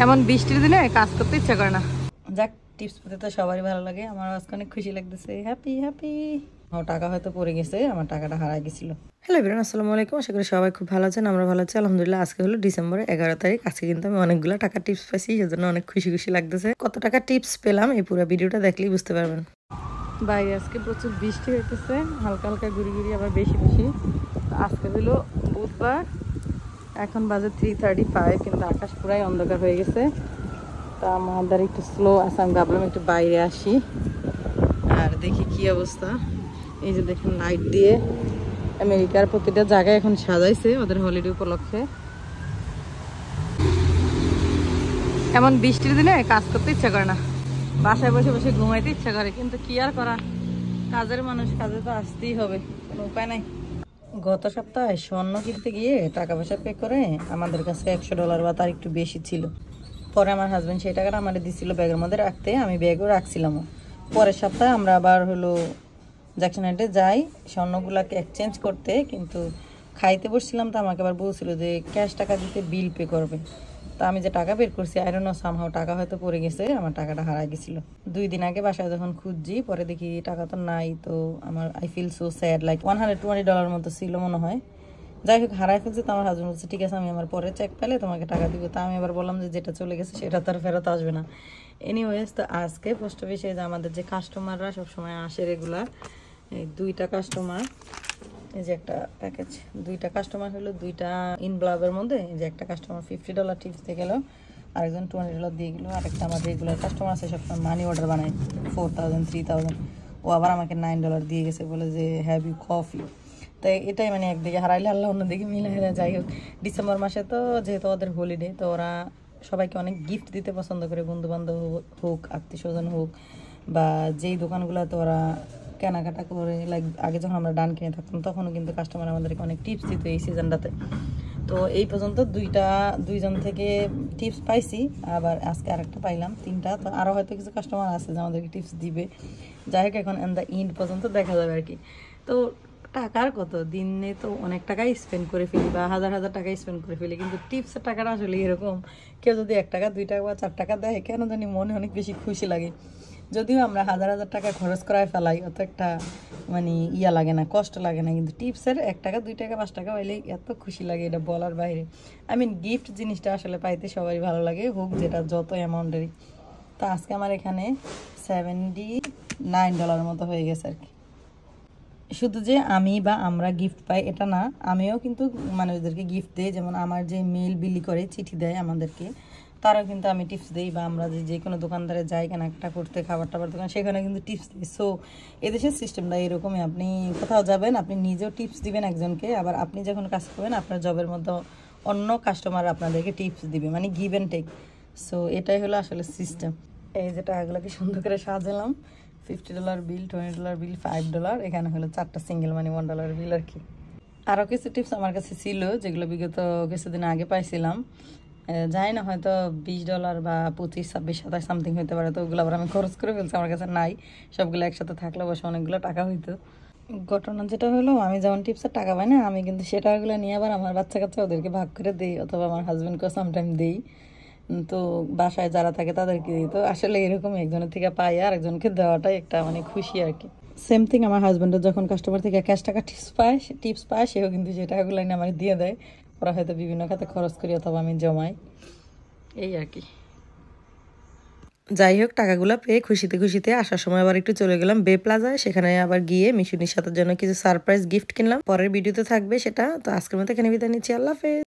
এমন বৃষ্টির দিনে কাজ করতে ইচ্ছা করে না। যাক, টিপস পেতে তো সবারই ভালো লাগে। আমার আজকে অনেক খুশি লাগতেছে, হ্যাপি হ্যাপি। আমার টাকা হয়তো পড়ে গেছে, আমার টাকাটা হারাই গেছিল। হ্যালো এভরিওয়ান, আসসালামু আলাইকুম। আশা করি সবাই খুব ভালো আছেন, আমরা ভালো আছি আলহামদুলিল্লাহ। আজকে হলো ডিসেম্বরের 11 তারিখ। আজকে কিন্তু আমি অনেকগুলো টাকা টিপস পাইছি, সেজন্য অনেক খুশি খুশি লাগতেছে। কত টাকা টিপস পেলাম এই পুরো ভিডিওটা দেখলেই বুঝতে পারবেন। বাইরে আজকে প্রচুর বৃষ্টি হইতেছে, হালকা হালকা গুড়ি গুড়ি, আবার বেশি বেশি। আজকে হলো বুধবার, এখন বাজে 3:35, কিন্তু আকাশ পুরাই অন্ধকার হয়ে গেছে। তা আমাদের একটু স্লো আছে, আমি ভাবলাম একটু বাইরে আসি আর দেখি কি অবস্থা। এই যে দেখেন, লাইট দিয়ে আমেরিকার প্রতিটা জায়গায় এখন সাজাইছে ওদের হলিডে উপলক্ষে। এমন বৃষ্টির দিনে কাজ করতে ইচ্ছা করে না, বাসায় বসে বসে ঘুমাইতে ইচ্ছা করে, কিন্তু কি আর করা, কাজের মানুষ, কাজে তো আসতেই হবে, কোনো উপায় নাই। গত সপ্তাহে স্বর্ণ কিনতে গিয়ে টাকা পয়সা পে করে আমাদের কাছে $100 বা তার একটু বেশি ছিল। পরে আমার হাজব্যান্ড সেই টাকাটা আমার দিছিল ব্যাগের মধ্যে রাখতে, আমি ব্যাগও রাখছিলামও। পরের সপ্তাহে আমরা আবার হলো জ্যাকসন হাইটে যাই স্বর্ণগুলাকে এক্সচেঞ্জ করতে, কিন্তু খাইতে বসছিলাম, তো আমাকে আবার বলছিল যে ক্যাশ টাকা দিতে বিল পে করবে। তো আমি যে টাকা বের করছি, আই ডোন্ট নো, সামহাও টাকা হয়তো পড়ে গেছে, আমার টাকাটা হারাই গেছিলো। 2 দিন আগে বাসায় যখন খুঁজছি, পরে দেখি টাকা তো নাই। তো আমার I feel so sad, like $120 মতো ছিল মনে হয়। যাই হোক, হারাই ফেলছে। তো আমার হাজব্যান্ড বলছে ঠিক আছে, আমি আমার পরে চেক পেলে তোমাকে টাকা দিব। তা আমি আবার বললাম যে যেটা চলে গেছে সেটা তো আর ফেরত আসবে না। এনিওয়েজ, তো আজকে পোস্ট অফিসে যে আমাদের যে কাস্টমাররা সবসময় আসে রেগুলার, এই 2টা কাস্টমার, এই যে একটা প্যাকেজ, 2টা কাস্টমার হলো 2টা ইনভলভের মধ্যে। এই যে একটা কাস্টমার $50 টিপস দিয়ে গেল, আরেকজন $20 দিয়ে গেলো। আরেকটা আমার রেগুলার কাস্টমার আছে, সবসময় মানি অর্ডার বানায় 4000 3000, ও আবার আমাকে $9 দিয়ে গেছে, বলে যে হ্যাভ ইউ কফি। তাই এটাই মানে একদিকে হারাইলে আল্লাহ অন্যদিকে মিলে হেরা। যাই হোক, ডিসেম্বর মাসে তো যেহেতু ওদের হলিডে, তো ওরা সবাইকে অনেক গিফট দিতে পছন্দ করে, বন্ধু বান্ধব হোক, আত্মীয় স্বজন হোক, বা যেই দোকানগুলোতে ওরা কেনাকাটা করে, লাইক আগে যখন আমরা ডান কিনে থাকতাম তখনও কিন্তু কাস্টমার আমাদেরকে অনেক টিপস দিত এই সিজনটাতে। তো এই পর্যন্ত দুইজন থেকে টিপস পাইছি, আবার আজকে আরেকটা পাইলাম, 3টা। তো আরও হয়তো কিছু কাস্টমার আছে যে আমাদেরকে টিপস দিবে। যাই হোক, এখন এন দ্য ইন্ড পর্যন্ত দেখা যাবে আর কি। তো টাকার কত, দিনে তো অনেক টাকাই স্পেন্ড করে ফেলি, বা হাজার হাজার টাকা স্পেন্ড করে ফেলি, কিন্তু টিপসের টাকাটা আসলে এরকম, কেউ যদি 1 টাকা 2 টাকা বা 4 টাকা দেয়, কেন জানি মনে অনেক বেশি খুশি লাগে। যদিও আমরা হাজার হাজার টাকা খরচ করায় ফেলাই, অত একটা মানে ইয়া লাগে না, কষ্ট লাগে না, কিন্তু টিপসের 1 টাকা 2 টাকা 5 টাকা পাইলে এত খুশি লাগে, এটা বলার বাইরে। আই মিন, গিফট জিনিসটা আসলে পাইতে সবারই ভালো লাগে, হোক যেটা যত অ্যামাউন্টেরই। তো আজকে আমার এখানে $79 মতো হয়ে গেছে আর কি। শুধু যে আমি বা আমরা গিফট পাই এটা না, আমিও কিন্তু মানে ওদেরকে গিফট দিই। যেমন আমার যে মেল বিলি করে, চিঠি দেয় আমাদেরকে, তারাও কিন্তু আমি টিপস দিই। বা আমরা যে কোনো দোকানদারে যাই কেনাকাটা করতে, খাবার টাবার দোকান, সেখানে কিন্তু টিপস দিই। সো এদেশের সিস্টেমটা এরকমই, আপনি কোথাও যাবেন, আপনি নিজেও টিপস দিবেন একজনকে, আবার আপনি যখন কাজ করবেন আপনার জবের মধ্যে অন্য কাস্টমার আপনাদেরকে টিপস দিবে, মানে গিভ অ্যান্ড টেক। সো এটাই হলো আসলে সিস্টেম। এই যে টাকাগুলোকে সুন্দর করে সাজালাম, $50 বিল, $20 বিল, $5, এখানে হলো 4টা সিঙ্গেল মানে $1 বিল আর কি। আরও কিছু টিপস আমার কাছে ছিল যেগুলো বিগত কিছুদিন আগে পাইছিলাম, জানি না, হয়তো $20 বা 25 26 27 সামথিং হইতে পারে। তো ওগুলো আবার আমি খরচ করে ফেলছি, আমার কাছে নাই। সবগুলো একসাথে থাকলে অবশ্য অনেকগুলো টাকা হইতো। ঘটনা যেটা হলো, আমি যেমন টিপসের টাকা পাই না, আমি কিন্তু সে টাকাগুলো নিয়ে আবার আমার বাচ্চা কাচ্চা ওদেরকে ভাগ করে দিই, অথবা আমার হাজব্যান্ডকেও সামটাইম দিই। তো বাসায় যারা থাকে তাদেরকে দিই। তো আসলে এরকম একজনের থেকে পাই আর একজনকে দেওয়াটাই একটা মানে খুশি আর কি। সেম থিং আমার হাজব্যান্ডের যখন কাস্টমার থেকে ক্যাশ টাকা টিপস পায়, সেও কিন্তু যে টাকাগুলো এনে আমার দিয়ে দেয়। ওরা হয়তো বিভিন্ন খাতে খরচ করি, অথবা আমি জমাই, এই আর কি। যাই হোক, টাকাগুলো পেয়ে খুশিতে খুশিতে আসার সময় আবার একটু চলে গেলাম বে প্লাজায়, সেখানে আবার গিয়ে মিশুনির সাথে জন্য কিছু সারপ্রাইজ গিফট কিনলাম। পরের ভিডিওতে থাকবে সেটা। তো আজকের মতো এখানে বিদায় নিচ্ছি, আল্লাহ হাফেজ।